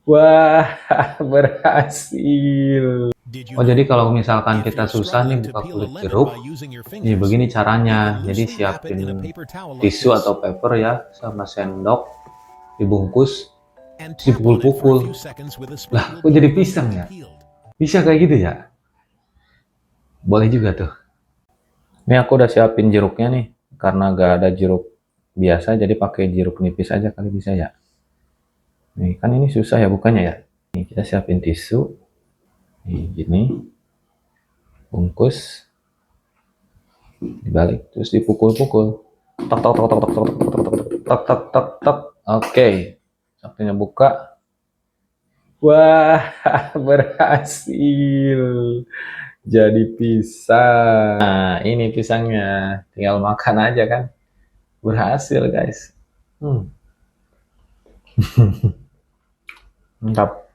Wah, berhasil. Did you Oh, jadi know? kalau misalkan If kita you're susah nih struggling to buka peel a kulit lemon jeruk, by using your nih fingers, begini you caranya. can Jadi loosely wrap it siapin in a paper towel like tisu this atau paper ya, sama sendok, dibungkus, and terus tap on it for a dipukul-pukul. few seconds with a Lah, spray will kok be jadi pisang perfectly ya? peeled. Bisa kayak gitu ya? Boleh juga tuh. Ini aku udah siapin jeruknya nih. Karena gak ada jeruk biasa, jadi pakai jeruk nipis aja kali bisa ya. Nih, kan ini susah ya bukanya ya. Nih, kita siapin tisu. Nih, gini. Bungkus. Dibalik. Terus dipukul-pukul. Tok, tok, tok, tok, tok, tok, tok, tok, tok, tok, tok, tok, tok. Oke. Waktunya buka. Wah, berhasil. Jadi pisang. Nah, ini pisangnya. Tinggal makan aja kan. Berhasil, guys. Mantap.